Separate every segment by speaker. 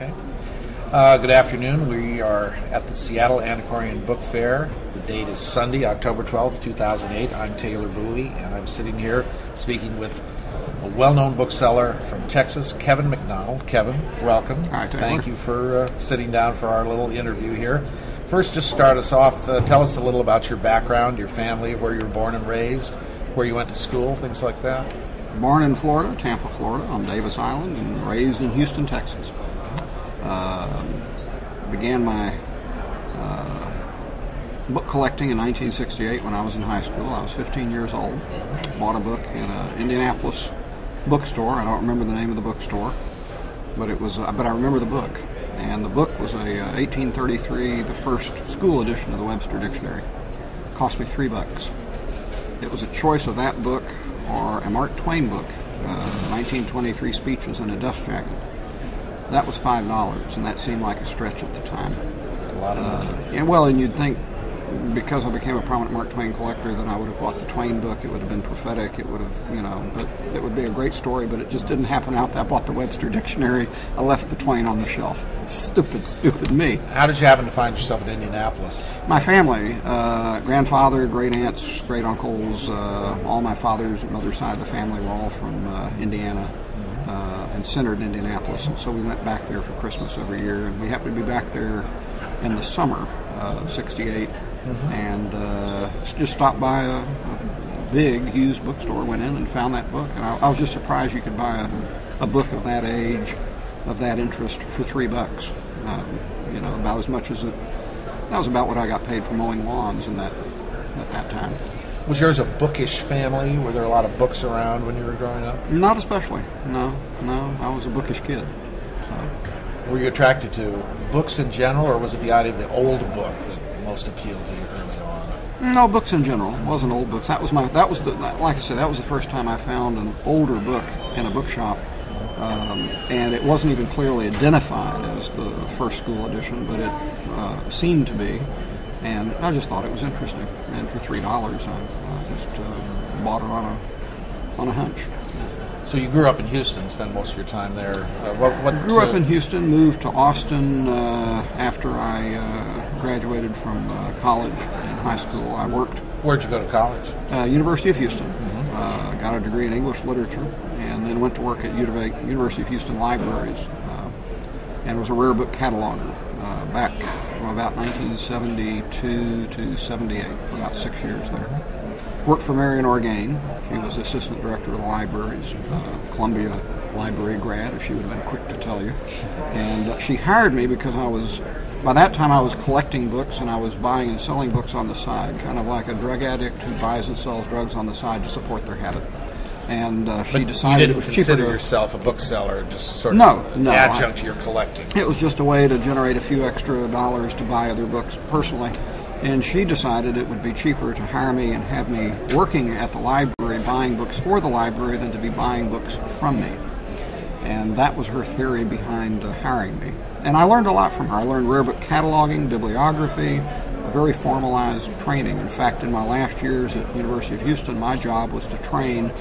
Speaker 1: Okay. Good afternoon. We are at the Seattle Antiquarian Book Fair. The date is Sunday, October 12th, 2008. I'm Taylor Bowie, and I'm sitting here speaking with a well-known bookseller from Texas, Kevin McDonnell. Kevin, welcome.
Speaker 2: Hi, Taylor.
Speaker 1: Thank you for sitting down for our little interview here. First, just start us off. Tell us a little about your background, your family, where you were born and raised, where you went to school, things like that.
Speaker 2: Born in Florida, Tampa, Florida, on Davis Island, and raised in Houston, Texas. Began my book collecting in 1968 when I was in high school. I was 15 years old. Bought a book in an Indianapolis bookstore. I don't remember the name of the bookstore, but it was. But I remember the book, and the book was a 1833, the first school edition of the Webster Dictionary. It cost me $3. It was a choice of that book or a Mark Twain book, 1923 Speeches in a Dust Jacket. That was $5, and that seemed like a stretch at the time.
Speaker 1: A lot of money.
Speaker 2: Yeah, well, and you'd think because I became a prominent Mark Twain collector that I would have bought the Twain book. It would have been prophetic. It would have, but it would be a great story, but it just didn't happen out there. I bought the Webster Dictionary. I left the Twain on the shelf. Stupid me.
Speaker 1: How did you happen to find yourself in Indianapolis?
Speaker 2: My family, grandfather, great aunts, great uncles, all my father's and mother's side of the family were all from Indiana. And centered in Indianapolis, and so we went back there for Christmas every year, and we happened to be back there in the summer of '68, and just stopped by a big used bookstore, went in and found that book, and I was just surprised you could buy a book of that age, of that interest for $3. About as much as that was about what I got paid for mowing lawns at that time.
Speaker 1: Was yours a bookish family? Were there a lot of books around when you were growing up?
Speaker 2: Not especially. No. I was a bookish kid. So.
Speaker 1: Were you attracted to books in general, or was it the idea of the old book that most appealed to you early on?
Speaker 2: No, books in general. It wasn't old books. Like I said, that was the first time I found an older book in a bookshop, and it wasn't even clearly identified as the first school edition, but it seemed to be. And I just thought it was interesting, and for $3, I just bought it on a hunch.
Speaker 1: So you grew up in Houston, spent most of your time there.
Speaker 2: Grew up in Houston, moved to Austin after I graduated from college and high school. I worked.
Speaker 1: Where'd you go to college?
Speaker 2: University of Houston. Got a degree in English literature, and then went to work at University of Houston Libraries, and was a rare book cataloguer back from about 1972 to 78, for about 6 years there. Worked for Marion Orgain. She was assistant director of the libraries, Columbia Library grad, as she would have been quick to tell you. And she hired me because by that time I was collecting books, and I was buying and selling books on the side, kind of like a drug addict who buys and sells drugs on the side to support their habit. And she decided it was cheaper. You didn't consider yourself
Speaker 1: a bookseller, just sort of
Speaker 2: no,
Speaker 1: adjunct to your collecting.
Speaker 2: It was just a way to generate a few extra dollars to buy other books personally. And she decided it would be cheaper to hire me and have me working at the library, buying books for the library, than to be buying books from me. And that was her theory behind hiring me. And I learned a lot from her. I learned rare book cataloging, bibliography, a very formalized training. In fact, in my last years at University of Houston, my job was to train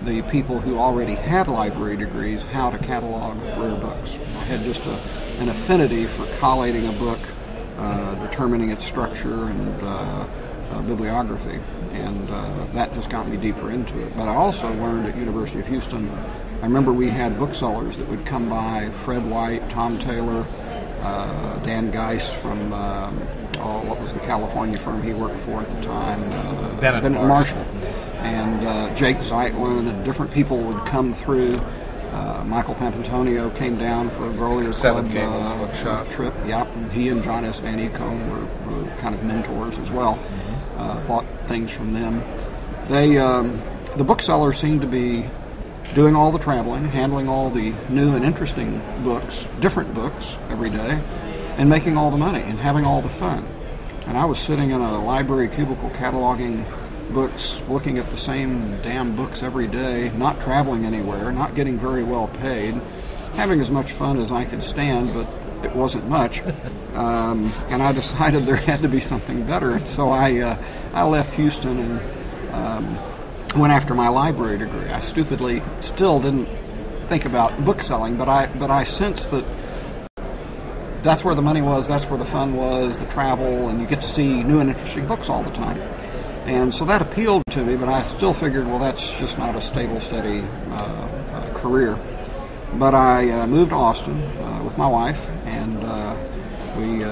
Speaker 2: the people who already had library degrees how to catalog rare books. I had just an affinity for collating a book, determining its structure and bibliography, and that just got me deeper into it. But I also learned at University of Houston, I remember we had booksellers that would come by, Fred White, Tom Taylor, Dan Geis from, what was the California firm he worked for at the time?
Speaker 1: Bennett Marshall.
Speaker 2: And Jake Zeitlin, and different people would come through. Michael Pampantonio came down for a Grolier Club trip. Yep, and he and John S. Van Ecombe were kind of mentors as well. Bought things from them. The booksellers seemed to be doing all the traveling, handling all the new and interesting books, different books every day, and making all the money and having all the fun. And I was sitting in a library cubicle cataloging books, looking at the same damn books every day, not traveling anywhere, not getting very well paid, having as much fun as I could stand, but it wasn't much. And I decided there had to be something better. So I left Houston and went after my library degree. I stupidly still didn't think about bookselling, but I sensed that that's where the money was, that's where the fun was, the travel, and you get to see new and interesting books all the time. And so that appealed to me, but I still figured, well, that's just not a stable, steady career. But I moved to Austin with my wife, and we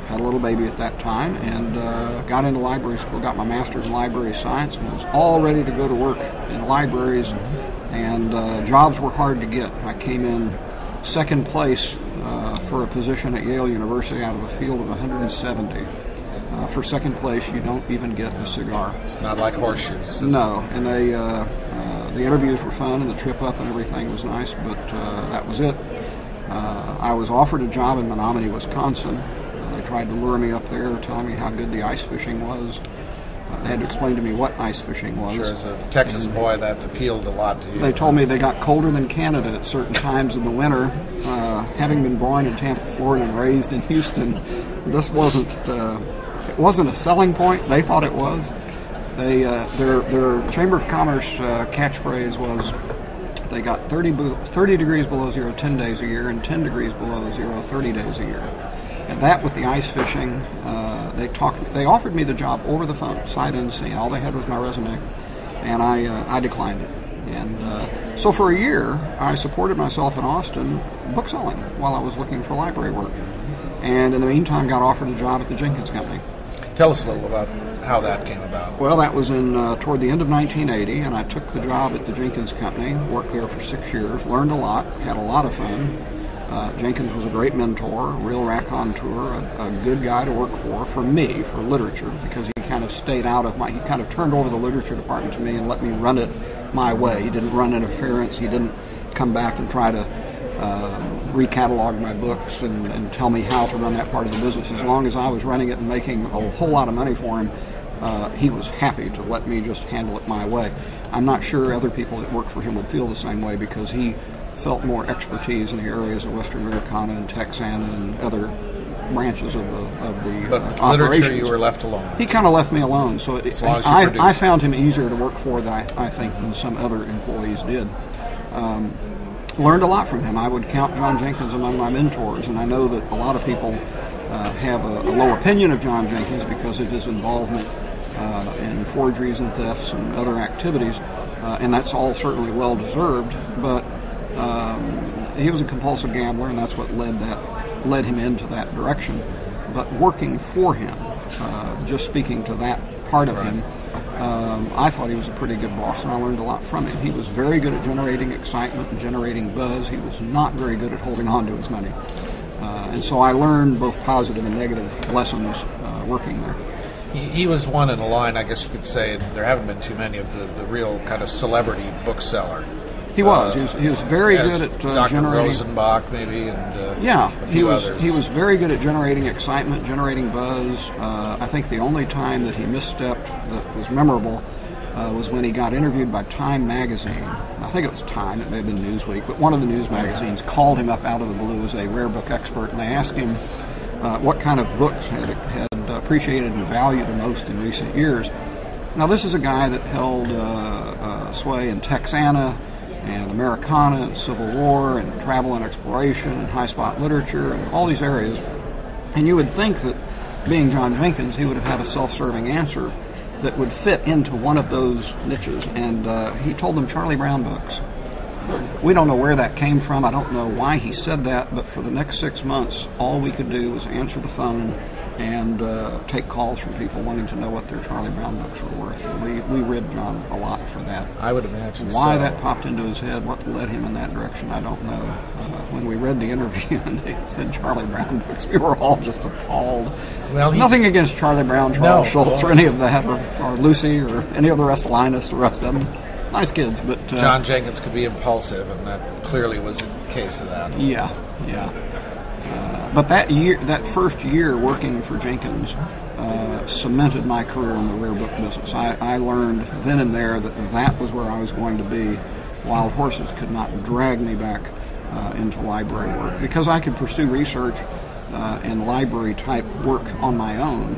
Speaker 2: had a little baby at that time, and got into library school, got my master's in library science, and was all ready to go to work in libraries, and jobs were hard to get. I came in second place for a position at Yale University out of a field of 170. For second place, you don't even get a cigar.
Speaker 1: It's not like horseshoes.
Speaker 2: No, and the interviews were fun, and the trip up and everything was nice, but that was it. I was offered a job in Menominee, Wisconsin. They tried to lure me up there, telling me how good the ice fishing was. They had to explain to me what ice fishing was.
Speaker 1: Sure, as a Texas boy, that appealed a lot to you.
Speaker 2: They told me they got colder than Canada at certain times in the winter. Having been born in Tampa, Florida, and raised in Houston, this wasn't a selling point. They thought it was. Their Chamber of Commerce catchphrase was they got 30 degrees below zero 10 days a year and 10 degrees below zero 30 days a year. And that with the ice fishing, they offered me the job over the phone, sight unseen. All they had was my resume, and I declined it. And so for a year, I supported myself in Austin bookselling while I was looking for library work. And in the meantime, got offered a job at the Jenkins Company.
Speaker 1: Tell us a little about how that came about.
Speaker 2: Well, that was toward the end of 1980, and I took the job at the Jenkins Company, worked there for 6 years, learned a lot, had a lot of fun. Jenkins was a great mentor, a real raconteur, a good guy to work for me, for literature, because he kind of stayed out of he kind of turned over the literature department to me and let me run it my way. He didn't run interference. He didn't come back and try to recatalog my books and tell me how to run that part of the business. As long as I was running it and making a whole lot of money for him, he was happy to let me just handle it my way. I'm not sure other people that worked for him would feel the same way, because he felt more expertise in the areas of Western Americana and Texana and other branches of the
Speaker 1: but
Speaker 2: operations.
Speaker 1: Literature, you were left alone.
Speaker 2: He kind of left me alone, so I found him easier to work for, I think, than some other employees did. Learned a lot from him. I would count John Jenkins among my mentors, and I know that a lot of people have a low opinion of John Jenkins because of his involvement in forgeries and thefts and other activities, and that's all certainly well deserved, but he was a compulsive gambler, and that's what led him into that direction. But working for him, just speaking to that part of him, I thought he was a pretty good boss, and I learned a lot from him. He was very good at generating excitement and generating buzz. He was not very good at holding on to his money. And so I learned both positive and negative lessons working there.
Speaker 1: He was one in a line, I guess you could say, and there haven't been too many of the real kind of celebrity bookseller.
Speaker 2: He was. He was very good at
Speaker 1: Dr.
Speaker 2: generating.
Speaker 1: Rosenbach, maybe, and a
Speaker 2: he
Speaker 1: few
Speaker 2: was.
Speaker 1: others.
Speaker 2: He was very good at generating excitement, generating buzz. I think the only time that he misstepped that was memorable was when he got interviewed by Time magazine. I think it was Time. It may have been Newsweek, but one of the news magazines called him up out of the blue as a rare book expert, and they asked him what kind of books had appreciated and valued the most in recent years. Now, this is a guy that held sway in Texana and Americana and Civil War and travel and exploration and high spot literature and all these areas. And you would think that, being John Jenkins, he would have had a self-serving answer that would fit into one of those niches. And he told them Charlie Brown books. We don't know where that came from. I don't know why he said that, but for the next 6 months, all we could do was answer the phone and take calls from people wanting to know what their Charlie Brown books were worth. And we ribbed John a lot for that.
Speaker 1: I would imagine
Speaker 2: why that popped into his head, what led him in that direction, I don't know. When we read the interview and they said Charlie Brown books, we were all just appalled. Well, nothing against Charlie Brown, Charles Schultz, or any of that, or Lucy, or any of the rest, Linus, the rest of them. Nice kids, but
Speaker 1: John Jenkins could be impulsive, and that clearly was the case of that.
Speaker 2: Yeah. But that first year working for Jenkins cemented my career in the rare book business. I learned then and there that was where I was going to be. Wild horses could not drag me back into library work, because I could pursue research and library type work on my own,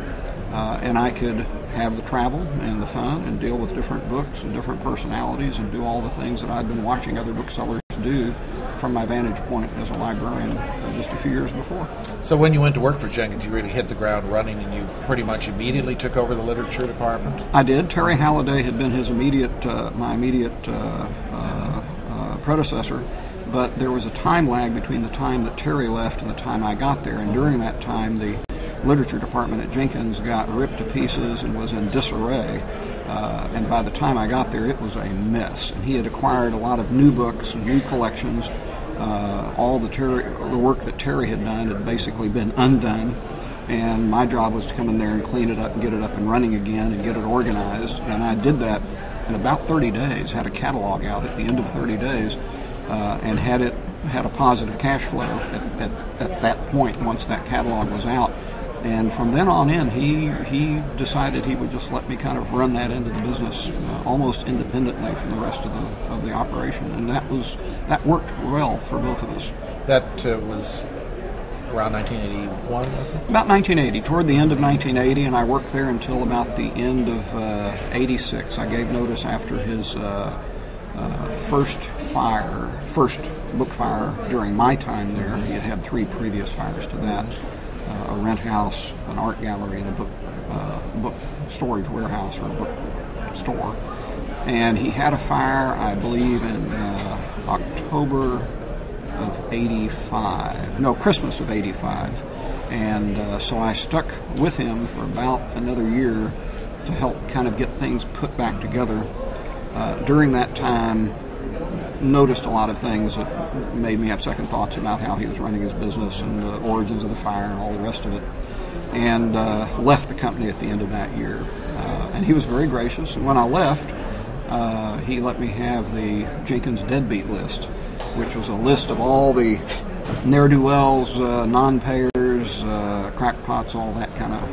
Speaker 2: and I could have the travel and the fun and deal with different books and different personalities and do all the things that I'd been watching other booksellers do from my vantage point as a librarian just a few years before.
Speaker 1: So when you went to work for Jenkins, you really hit the ground running, and you pretty much immediately took over the literature department?
Speaker 2: I did. Terry Halliday had been his my immediate predecessor, but there was a time lag between the time that Terry left and the time I got there, and during that time the literature department at Jenkins got ripped to pieces and was in disarray. And by the time I got there, it was a mess. And he had acquired a lot of new books, new collections. All the work that Terry had done had basically been undone. And my job was to come in there and clean it up and get it up and running again and get it organized. And I did that in about 30 days, had a catalog out at the end of 30 days, and had a positive cash flow at that point once that catalog was out. And from then on in, he decided he would just let me kind of run that into the business almost independently from the rest of the operation, and that worked well for both of us.
Speaker 1: That was around 1981, was it?
Speaker 2: About 1980, toward the end of 1980, and I worked there until about the end of 86. I gave notice after his first book fire during my time there. He had had 3 previous fires to that. A rent house, an art gallery, and a book storage warehouse or a book store. And he had a fire, I believe, in October of 85. No, Christmas of 85. And so I stuck with him for about another year to help kind of get things put back together. During that time, noticed a lot of things that made me have second thoughts about how he was running his business and the origins of the fire and all the rest of it, and left the company at the end of that year. And he was very gracious, and when I left, he let me have the Jenkins deadbeat list, which was a list of all the ne'er-do-wells, non-payers, crackpots, all that kind of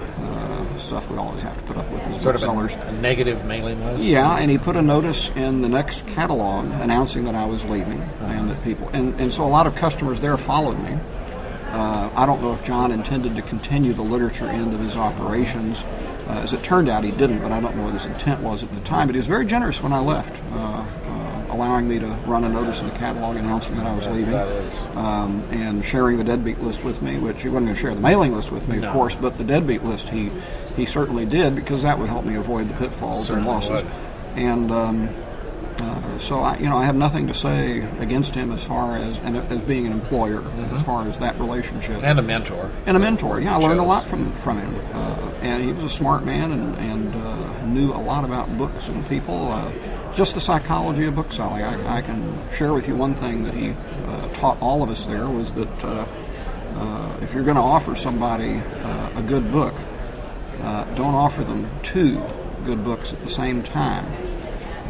Speaker 2: stuff we always have to put up with as booksellers.
Speaker 1: Sort of a negative mailing list?
Speaker 2: Yeah, and he put a notice in the next catalog announcing that I was leaving, and that people, and so a lot of customers there followed me. I don't know if John intended to continue the literature end of his operations. As it turned out, he didn't, but I don't know what his intent was at the time. But he was very generous when I left, allowing me to run a notice in the catalog announcing that I was leaving, and sharing the deadbeat list with me, which he wasn't going to share the mailing list with me, of course, but the deadbeat list he certainly did, because that would help me avoid the pitfalls and losses. And so I have nothing to say against him as far as being an employer, as far as that relationship.
Speaker 1: And a mentor.
Speaker 2: And a mentor, yeah. I learned a lot from him. And he was a smart man and knew a lot about books and people. Just the psychology of bookselling. I can share with you one thing that he taught all of us there was that if you're going to offer somebody a good book, don't offer them 2 good books at the same time.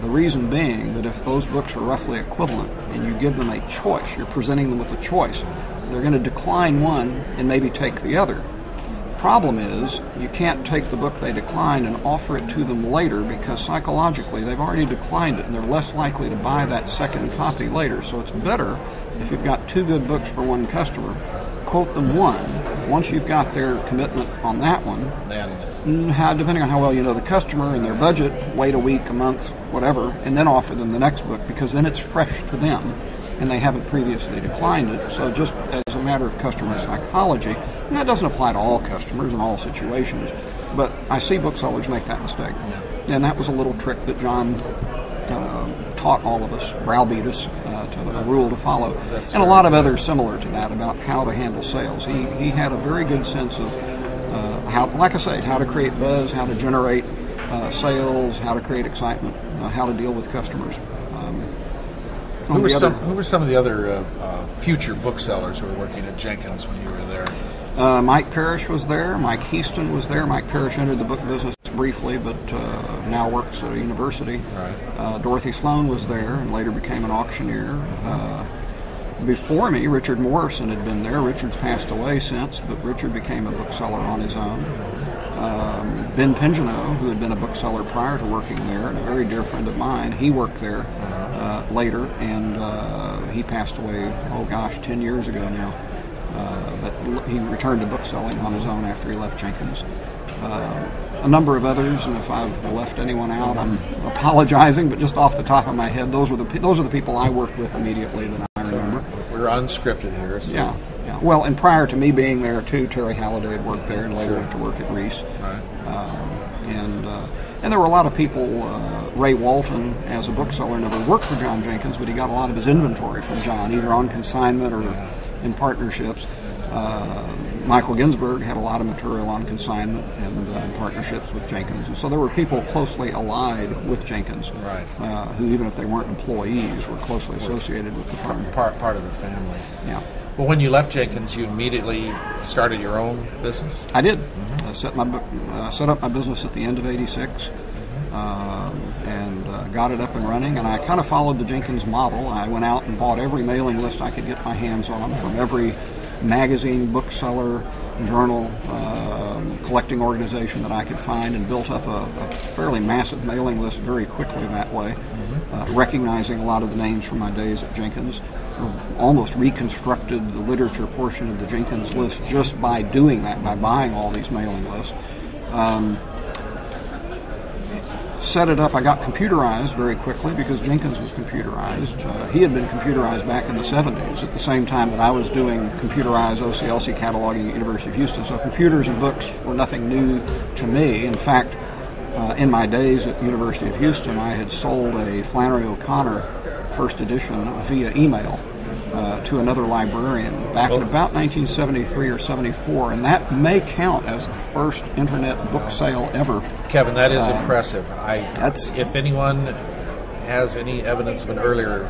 Speaker 2: The reason being that if those books are roughly equivalent and you give them a choice, you're presenting them with a choice, they're going to decline one and maybe take the other. Problem is, you can't take the book they declined and offer it to them later, because psychologically they've already declined it and they're less likely to buy that second copy later. So it's better if you've got 2 good books for one customer, quote them one. Once you've got their commitment on that one, depending on how well you know the customer and their budget, wait a week, a month, whatever, and then offer them the next book, because then it's fresh to them and they haven't previously declined it. So just as a matter of customer psychology, and that doesn't apply to all customers in all situations, but I see booksellers make that mistake. And that was a little trick that John taught all of us, browbeat us, to a rule to follow. And a lot of others similar to that about how to handle sales. He had a very good sense of how, like I say, how to create buzz, how to generate sales, how to create excitement, how to deal with customers.
Speaker 1: Who were some of the other future booksellers who were working at Jenkins when you were there?
Speaker 2: Mike Parrish was there. Mike Heaston was there. Mike Parrish entered the book business briefly, but now works at a university. Right. Dorothy Sloan was there and later became an auctioneer. Before me, Richard Morrison had been there. Richard's passed away since, but Richard became a bookseller on his own. Ben Pingenot, who had been a bookseller prior to working there, and a very dear friend of mine, he worked there later, and he passed away, 10 years ago now. But he returned to bookselling on his own after he left Jenkins. A number of others, and if I've left anyone out, I'm apologizing, but just off the top of my head, those are the people I worked with immediately that I remember.
Speaker 1: we're unscripted here. So.
Speaker 2: Yeah. Well, and prior to me being there too, Terry Halliday had worked there and later went to work at Reese.
Speaker 1: Right.
Speaker 2: And there were a lot of people. Ray Walton, as a bookseller, never worked for John Jenkins, but he got a lot of his inventory from John, either on consignment or in partnerships. Michael Ginsberg had a lot of material on consignment and partnerships with Jenkins. And so there were people closely allied with Jenkins, who, even if they weren't employees, were closely associated with the firm.
Speaker 1: Part of the family.
Speaker 2: Yeah.
Speaker 1: Well, when you left Jenkins, you immediately started your own business?
Speaker 2: I did. Set up my business at the end of '86. And got it up and running, and I kind of followed the Jenkins model. I went out and bought every mailing list I could get my hands on from every magazine, bookseller, journal, collecting organization that I could find, and built up a fairly massive mailing list very quickly that way, recognizing a lot of the names from my days at Jenkins. Almost reconstructed the literature portion of the Jenkins list just by doing that, by buying all these mailing lists. Set it up. I got computerized very quickly because Jenkins was computerized. He had been computerized back in the 70s at the same time that I was doing computerized OCLC cataloging at University of Houston. So computers and books were nothing new to me. In fact, in my days at University of Houston, I had sold a Flannery O'Connor first edition via email to another librarian back in about 1973 or 74, and that may count as the first internet book sale ever.
Speaker 1: Kevin, that is impressive. If anyone has any evidence of an earlier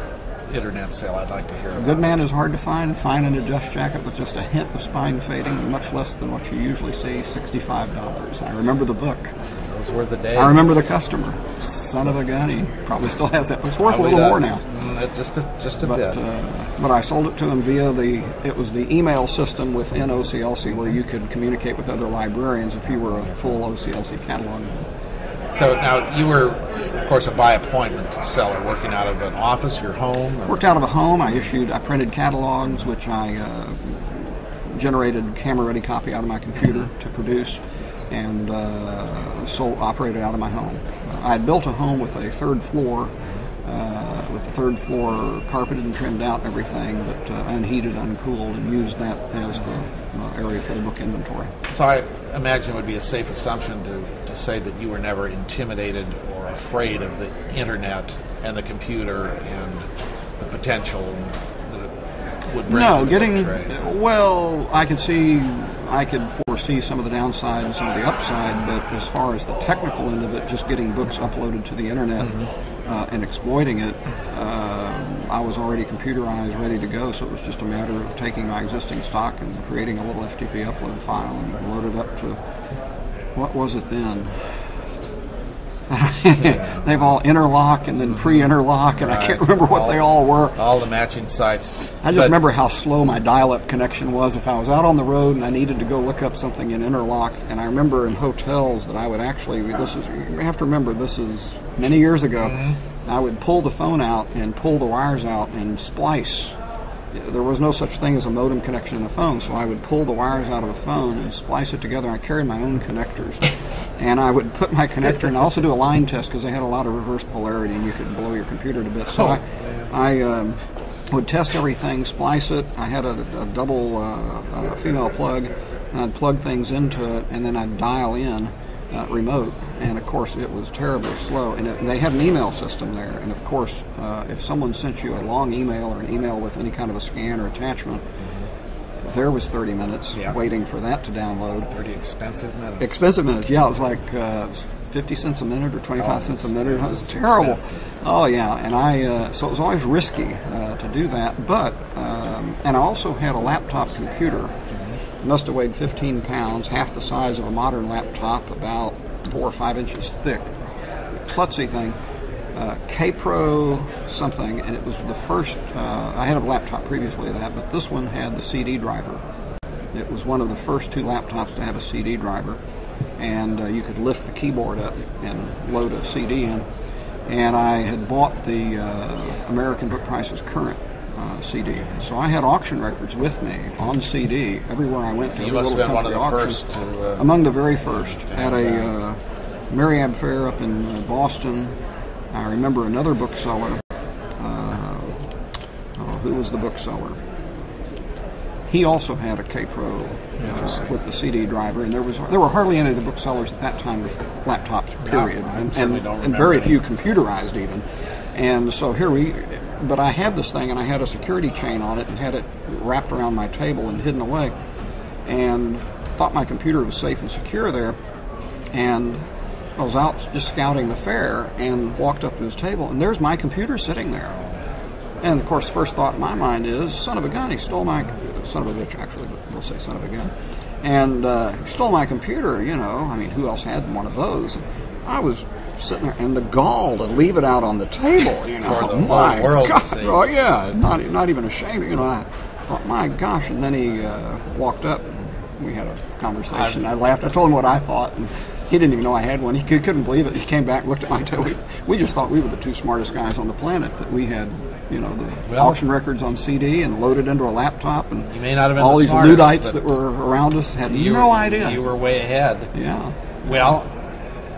Speaker 1: internet sale, I'd like to hear about it.
Speaker 2: A good man is hard to find. Fine in a dust jacket with just a hint of spine fading, much less than what you usually see, $65. I remember the book.
Speaker 1: Those were the days.
Speaker 2: I remember the customer. Son of a gun, he probably still has that. It's worth probably a little more now.
Speaker 1: Just a bit.
Speaker 2: But I sold it to him via it was the email system within OCLC where you could communicate with other librarians if you were a full OCLC catalog.
Speaker 1: So now you were, of course, a by appointment seller, working out of an office, your home?
Speaker 2: Worked out of a home. I printed catalogs, which I generated camera-ready copy out of my computer to produce, and operated out of my home. I had built a home with a third floor, carpeted and trimmed out and everything, but unheated, uncooled, and used that as the area for the book inventory.
Speaker 1: So I imagine it would be a safe assumption to say that you were never intimidated or afraid of the internet and the computer and the potential that it would bring to the book trade.
Speaker 2: Well, I could foresee some of the downside and some of the upside, but as far as the technical end of it, just getting books uploaded to the internet and exploiting it, I was already computerized, ready to go, so it was just a matter of taking my existing stock and creating a little FTP upload file and load it up to, what was it then? They've all interlock and then pre-interlock, and I can't remember what they all were.
Speaker 1: All the matching sites.
Speaker 2: I just remember how slow my dial-up connection was. If I was out on the road and I needed to go look up something in interlock, and I remember in hotels that I would actually, you have to remember, this is many years ago, I would pull the phone out and pull the wires out and splice. There was no such thing as a modem connection in a phone, so I would pull the wires out of a phone and splice it together. I carried my own connectors, and I would put my connector, and also do a line test because they had a lot of reverse polarity, and you could blow your computer to bits. So I would test everything, splice it. I had a double female plug, and I'd plug things into it, and then I'd dial in remote, and of course it was terribly slow, and they had an email system there, and of course if someone sent you a long email or an email with any kind of a scan or attachment, there was 30 minutes waiting for that to download.
Speaker 1: 30 expensive minutes.
Speaker 2: Expensive minutes, yeah. It was like 50 cents a minute or 25 cents a minute. It was terrible.
Speaker 1: Expensive.
Speaker 2: Oh yeah, and so it was always risky to do that, but and I also had a laptop computer. It must have weighed 15 pounds, half the size of a modern laptop, about 4 or 5 inches thick. Klutzy thing. K-Pro something, and it was the first, I had a laptop previously to that, but this one had the CD driver. It was one of the first 2 laptops to have a CD driver, and you could lift the keyboard up and load a CD in. And I had bought the American Book Prices Current CD. So I had auction records with me on CD everywhere I went to.
Speaker 1: You must have been one of the
Speaker 2: auction.
Speaker 1: first to...
Speaker 2: Among the very first. At a Mariab Fair up in Boston. I remember another bookseller. Who was the bookseller? he also had a K-Pro with the CD driver, and there were hardly any of the booksellers at that time with laptops, period, and very few computerized even. And so but I had this thing, and I had a security chain on it, and had it wrapped around my table and hidden away, and thought my computer was safe and secure there. And I was out just scouting the fair and walked up to his table, and there's my computer sitting there. And, of course, the first thought in my mind is, son of a gun, he stole my... Son of a bitch, actually, but we'll say son of a gun. And he stole my computer, you know. I mean, who else had one of those? And I was sitting there, and the gall to leave it out on the table, you know.
Speaker 1: For the whole world to see.
Speaker 2: Oh, yeah, not even ashamed. You know, I thought, my gosh. And then he walked up, and we had a conversation. I laughed. I told him what I thought, and he didn't even know I had one. He couldn't believe it. He came back and looked at my table. We just thought we were the two smartest guys on the planet, that we had, you know, the auction records on CD and loaded into a laptop, and
Speaker 1: you may not have been
Speaker 2: all
Speaker 1: the
Speaker 2: these
Speaker 1: smartest,
Speaker 2: Luddites that were around us had no idea.
Speaker 1: You were way ahead.
Speaker 2: Yeah.
Speaker 1: Well,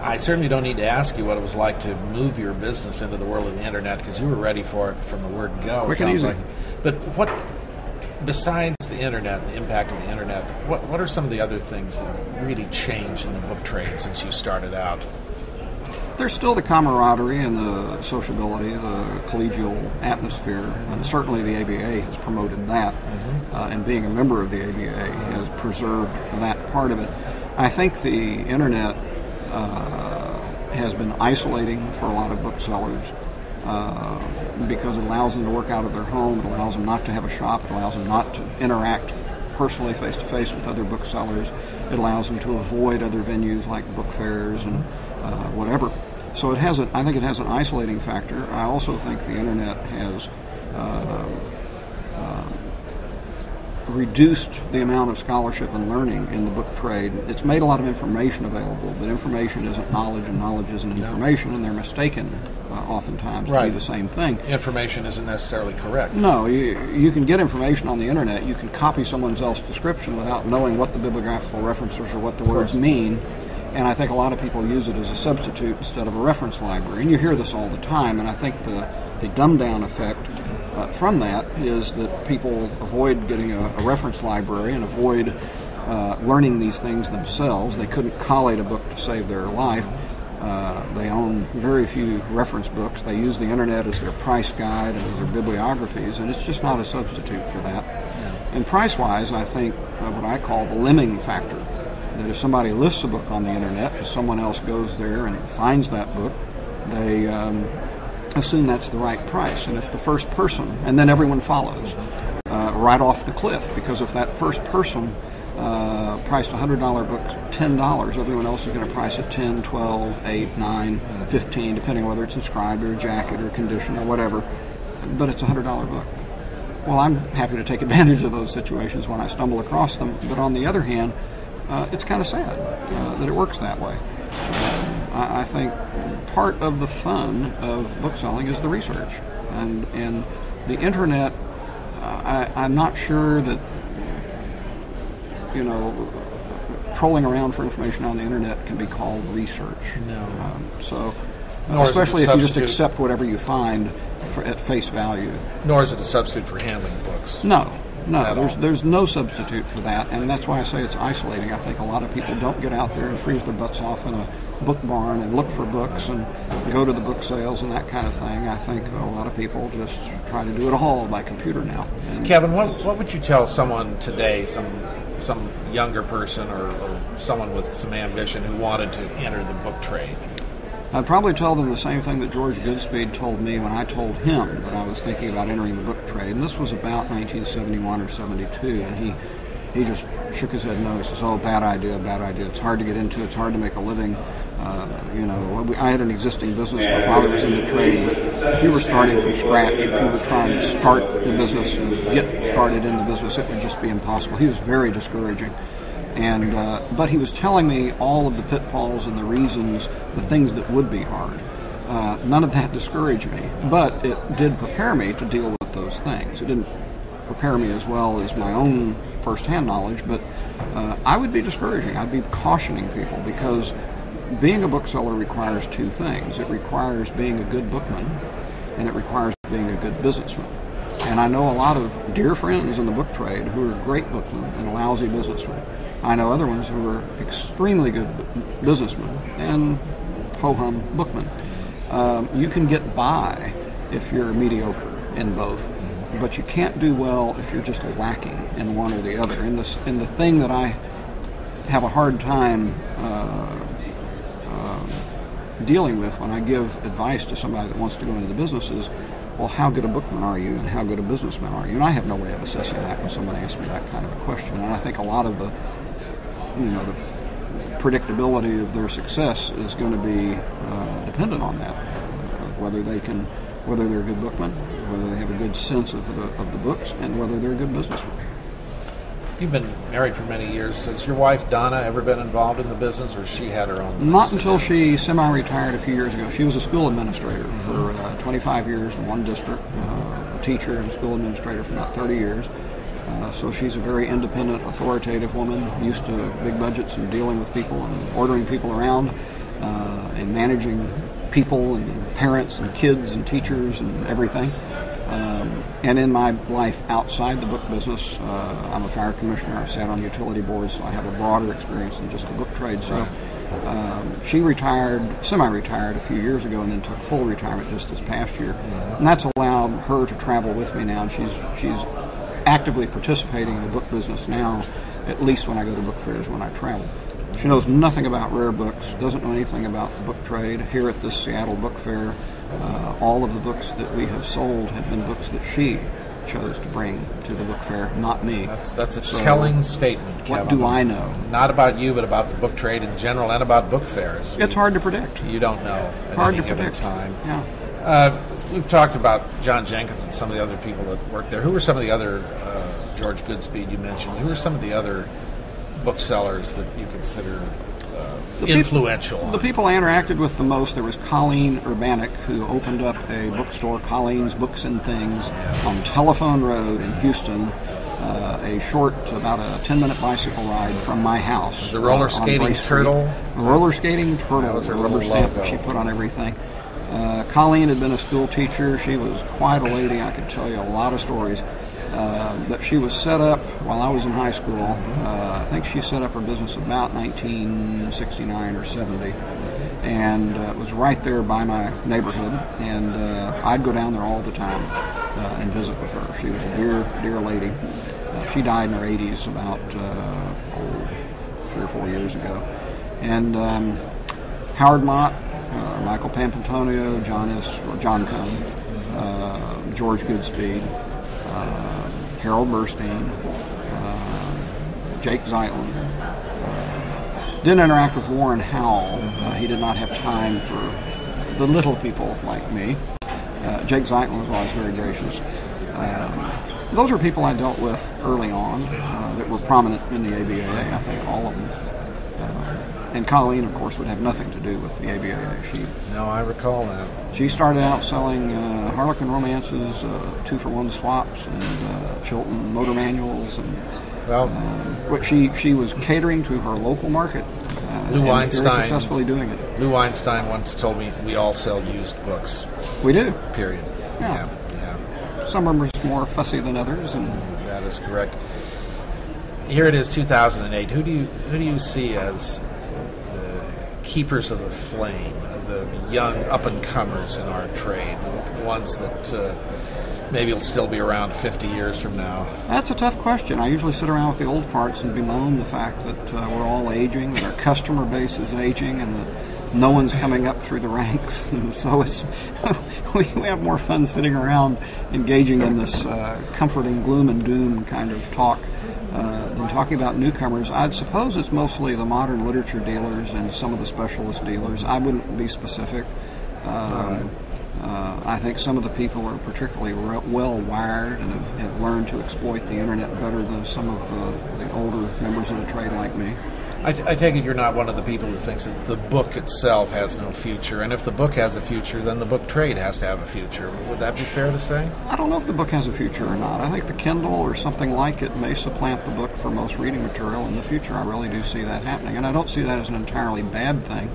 Speaker 1: I certainly don't need to ask you what it was like to move your business into the world of the internet, because you were ready for it from the word go.
Speaker 2: Quick and easy.
Speaker 1: But what, besides the internet, the impact of the internet, what are some of the other things that have really changed in the book trade since you started out?
Speaker 2: There's still the camaraderie and the sociability, the collegial atmosphere, and certainly the ABAA has promoted that, and being a member of the ABAA has preserved that part of it. I think the internet has been isolating for a lot of booksellers because it allows them to work out of their home, it allows them not to have a shop, it allows them not to interact personally face-to-face with other booksellers, it allows them to avoid other venues like book fairs and whatever. So I think it has an isolating factor. I also think the internet has reduced the amount of scholarship and learning in the book trade. It's made a lot of information available, but information isn't knowledge, and knowledge isn't information, and they're mistaken oftentimes to be the same thing.
Speaker 1: Information isn't necessarily correct.
Speaker 2: No, you can get information on the internet. You can copy someone else's description without knowing what the bibliographical references or what the words mean. And I think a lot of people use it as a substitute instead of a reference library. And you hear this all the time, and I think the dumb-down effect from that is that people avoid getting a reference library and avoid learning these things themselves. They couldn't collate a book to save their life. They own very few reference books. They use the internet as their price guide and their bibliographies, and it's just not a substitute for that. And price-wise, I think what I call the lemming factor, that if somebody lists a book on the internet and someone else goes there and finds that book, they assume that's the right price. And if the first person, and then everyone follows right off the cliff, because if that first person priced a $100 book $10, everyone else is going to price it $10, $12, $8, $9, $15, depending on whether it's inscribed or a jacket or condition or whatever. But it's a $100 book. Well, I'm happy to take advantage of those situations when I stumble across them. But on the other hand, it's kind of sad that it works that way. I think part of the fun of bookselling is the research, and the internet. I'm not sure that trolling around for information on the internet can be called research. No. Especially if you just accept whatever you find at face value.
Speaker 1: Nor is it a substitute for handling books.
Speaker 2: No, there's no substitute for that, and that's why I say it's isolating. I think a lot of people don't get out there and freeze their butts off in a book barn and look for books and go to the book sales and that kind of thing. I think a lot of people just try to do it all by computer now. And
Speaker 1: Kevin, what would you tell someone today, some younger person or someone with some ambition who wanted to enter the book trade?
Speaker 2: I'd probably tell them the same thing that George Goodspeed told me when I told him that I was thinking about entering the book trade. And this was about 1971 or 72, and he just shook his head no. He says, bad idea. It's hard to get into. It's hard to make a living. I had an existing business. My father was in the trade, but if you were starting from scratch, if you were trying to start the business and get started in the business, it would just be impossible. He was very discouraging. And but he was telling me all of the pitfalls and the reasons, the things that would be hard. None of that discouraged me, but it did prepare me to deal with those things. It didn't prepare me as well as my own first-hand knowledge, but I would be discouraging. I'd be cautioning people, because being a bookseller requires two things. It requires being a good bookman, and it requires being a good businessman. And I know a lot of dear friends in the book trade who are great bookmen and lousy businessmen. I know other ones who are extremely good businessmen and ho-hum bookmen. You can get by if you're mediocre in both, but you can't do well if you're just lacking in one or the other. And the thing that I have a hard time dealing with when I give advice to somebody that wants to go into the business is, well, how good a bookman are you and how good a businessman are you? And I have no way of assessing that when someone asks me that kind of a question. And I think a lot of the predictability of their success is going to be dependent on that, whether they're a good bookman, whether they have a good sense of the books, and whether they're a good businessman.
Speaker 1: You've been married for many years. Has your wife, Donna, ever been involved in the business, or she had her own things?
Speaker 2: Not until she semi-retired a few years ago. She was a school administrator for 25 years in one district, a teacher and school administrator for about 30 years. So she's a very independent, authoritative woman, used to big budgets and dealing with people and ordering people around and managing people and parents and kids and teachers and everything. And in my life outside the book business, I'm a fire commissioner. I've sat on utility boards, so I have a broader experience than just the book trade. So she retired, semi-retired a few years ago, and then took full retirement just this past year. And that's allowed her to travel with me now. And she's actively participating in the book business now, at least when I go to book fairs when I travel. She knows nothing about rare books, doesn't know anything about the book trade. Here at this Seattle book fair, all of the books that we have sold have been books that she chose to bring to the book fair, not me.
Speaker 1: That's a telling statement, Kevin.
Speaker 2: What do I know?
Speaker 1: Not about you, but about the book trade in general and about book fairs.
Speaker 2: It's hard to predict.
Speaker 1: You don't know at
Speaker 2: hard
Speaker 1: any
Speaker 2: to
Speaker 1: given
Speaker 2: predict.
Speaker 1: time.
Speaker 2: Yeah.
Speaker 1: We've talked about John Jenkins and some of the other people that work there. Who were some of the other, George Goodspeed you mentioned, who were some of the other booksellers that you consider influential?
Speaker 2: The people I interacted with the most, there was Colleen Urbanek, who opened up a bookstore, Colleen's Books and Things, on Telephone Road in Houston, a short, about a 10-minute bicycle ride from my house.
Speaker 1: The roller skating turtle?
Speaker 2: The roller skating turtle,
Speaker 1: that was her
Speaker 2: rubber stamp that she put on everything. Colleen had been a school teacher. She was quite a lady. I could tell you a lot of stories. But she was set up while I was in high school. I think she set up her business about 1969 or 70. And it was right there by my neighborhood. And I'd go down there all the time and visit with her. She was a dear, dear lady. She died in her 80s about 3 or 4 years ago. And Howard Mott, Michael Pampantonio, John Cone, George Goodspeed, Harold Burstein, Jake Zeitlin. Didn't interact with Warren Howell. He did not have time for the little people like me. Jake Zeitlin was always very gracious. Those are people I dealt with early on that were prominent in the ABAA, I think all of them. And Colleen, of course, would have nothing to do with the ABAA.
Speaker 1: No, I recall that.
Speaker 2: She started out selling Harlequin romances, 2-for-1 swaps, and Chilton motor manuals, and but she was catering to her local market.
Speaker 1: Lou Weinstein,
Speaker 2: very successfully doing it.
Speaker 1: Lou Weinstein once told me we all sell used books.
Speaker 2: We do.
Speaker 1: Period.
Speaker 2: Yeah.
Speaker 1: Yeah.
Speaker 2: Some are more fussy than others, and
Speaker 1: that is correct. Here it is, 2008. Who do you see as keepers of the flame, the young up-and-comers in our trade, the ones that maybe will still be around 50 years from now?
Speaker 2: That's a tough question. I usually sit around with the old farts and bemoan the fact that we're all aging, that our customer base is aging, and that no one's coming up through the ranks. And so we have more fun sitting around engaging in this comforting gloom and doom kind of talk than talking about newcomers. I'd suppose it's mostly the modern literature dealers and some of the specialist dealers. I wouldn't be specific. I think some of the people are particularly well-wired and have learned to exploit the internet better than some of the older members of the trade like me.
Speaker 1: I take it you're not one of the people who thinks that the book itself has no future, and if the book has a future, then the book trade has to have a future. Would that be fair to say?
Speaker 2: I don't know if the book has a future or not. I think the Kindle or something like it may supplant the book for most reading material in the future. I really do see that happening, and I don't see that as an entirely bad thing.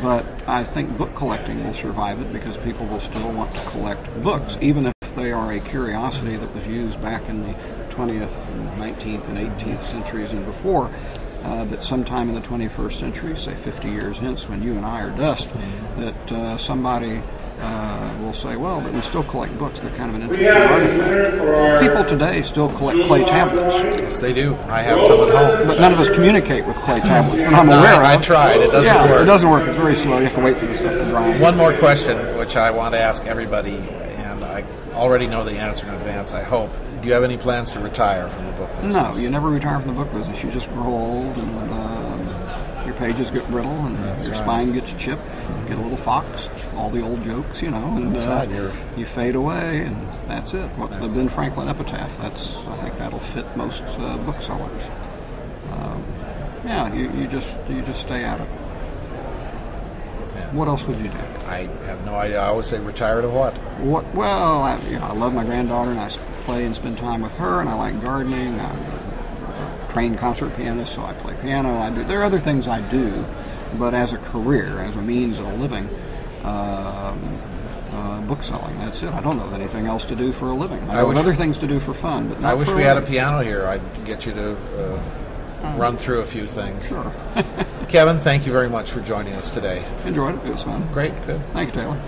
Speaker 2: But I think book collecting will survive it because people will still want to collect books, even if if they are a curiosity that was used back in the 20th, and 19th, and 18th centuries and before, that sometime in the 21st century, say 50 years hence, when you and I are dust, that somebody will say, well, but we still collect books. They're kind of an interesting artifact. People today still collect clay tablets.
Speaker 1: Yes, they do. I have some at home.
Speaker 2: But none of us communicate with clay tablets that I'm aware of.
Speaker 1: I tried. It doesn't work.
Speaker 2: It doesn't work. It's very slow. You have to wait for the stuff to dry.
Speaker 1: One more question, which I want to ask everybody, and I already know the answer in advance, I hope. Do you have any plans to retire from the book business?
Speaker 2: No, you never retire from the book business. You just grow old, and your pages get brittle, and your spine gets chipped. You get a little foxed, all the old jokes, and you fade away, and that's it. What's the Ben Franklin epitaph? I think that'll fit most booksellers. You just stay at it. What else would you do?
Speaker 1: I have no idea. I always say retire to what?
Speaker 2: Well, I love my granddaughter, and I play and spend time with her, and I like gardening. I'm a trained concert pianist, so I play piano. There are other things I do, but as a career, as a means of a living, bookselling. That's it. I don't know of anything else to do for a living. I have other things to do for fun, but not
Speaker 1: I wish
Speaker 2: for
Speaker 1: we had a piano here. I'd get you to run through a few things.
Speaker 2: Sure.
Speaker 1: Kevin, thank you very much for joining us today.
Speaker 2: Enjoyed it. It was fun.
Speaker 1: Great. Good.
Speaker 2: Thank you, Taylor.